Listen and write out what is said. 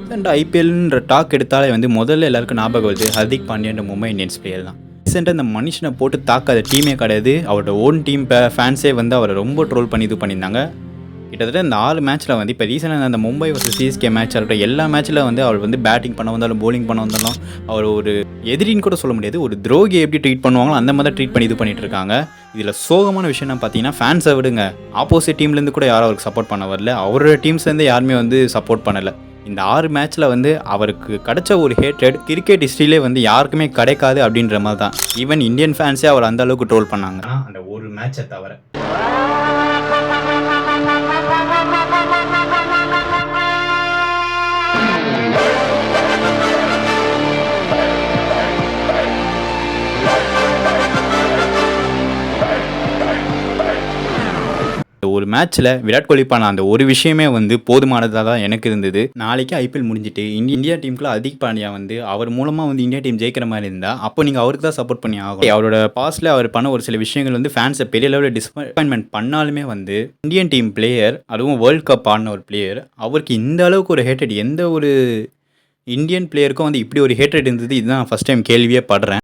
ரீசெண்டாக ஐபிஎல்ன்ற டாக் எடுத்தாலே வந்து முதல்ல எல்லாருக்கும் ஞாபகம் வருது ஹர்திக் பாண்டியன்ற மும்பை இந்தியன்ஸ் பிளேயர் தான். ரீசெண்டாக இந்த மனுஷனை போட்டு தாக்காத டீமே கிடையாது. அவரோட ஓன் டீம் ஃபேன்ஸே வந்து அவரை ரொம்ப ட்ரோல் பண்ணி இது பண்ணியிருந்தாங்க. கிட்டத்தட்ட இந்த 6 மேட்ச்சில் வந்து இப்போ ரீசெண்டாக அந்த மும்பை வர்சஸ் சிஎஸ்கே மேட்ச் இருக்கட்டும், எல்லா மேட்ச்சில் வந்து அவர் வந்து பேட்டிங் பண்ண வந்தாலும் போலிங் பண்ண வந்தாலும் அவர் ஒரு எதிரின்னு கூட சொல்ல முடியாது, ஒரு துரோகி எப்படி ட்ரீட் பண்ணுவாங்களோ அந்த மாதிரி தான் ட்ரீட் பண்ணி இது பண்ணிட்டு இருக்காங்க. இதில் சோகமான விஷயம் என்ன பார்த்தீங்கன்னா, ஃபேன்ஸை விடுங்க, ஆப்போசிட் டீம்லேருந்து கூட யாரும் அவருக்கு சப்போர்ட் பண்ண வரல, அவரோட டீம்ஸ்லேருந்து யாருமே வந்து சப்போர்ட் பண்ணலை. இந்த 6 மேட்ச்சில் வந்து அவருக்கு கிடைச்ச ஒரு ஹேட்ரட் கிரிக்கெட் ஹிஸ்ட்ரியிலே வந்து யாருக்குமே கிடைக்காது அப்படின்ற மாதிரி தான். ஈவன் இந்தியன் ஃபேன்ஸே அவர் அந்த அளவுக்கு ட்ரோல் பண்ணாங்க அந்த ஒரு மேட்சை தவிர. ஒரு மேட்ச்சில் விராட் கோலி பண்ண அந்த ஒரு விஷயமே வந்து போதுமானதாக தான் எனக்கு இருந்தது. நாளைக்கு ஐபிஎல் முடிஞ்சிட்டு இந்தியா டீமுக்குள்ள ஹர்திக் பாண்டியா வந்து அவர் மூலமாக வந்து இந்தியா டீம் ஜெயிக்கிற மாதிரி இருந்தால் அப்போ நீங்கள் அவருக்கு தான் சப்போர்ட் பண்ணி ஆகும். அவரோட பாஸ்ட்டில் அவர் பண்ண ஒரு சில விஷயங்கள் வந்து ஃபேன்ஸை பெரிய லெவலில் டிசப்பாயின்மெண்ட் பண்ணாலுமே வந்து இந்தியன் டீம் பிளேயர், அதுவும் வேர்ல்ட் கப் ஆடின ஒரு பிளேயர், அவருக்கு இந்த அளவுக்கு ஒரு ஹேட்ரட் எந்த ஒரு இந்தியன் பிளேயருக்கும் வந்து இப்படி ஒரு ஹேட்ரட் இருந்தது, இதுதான் ஃபஸ்ட் டைம் கேள்வியே படுறேன்.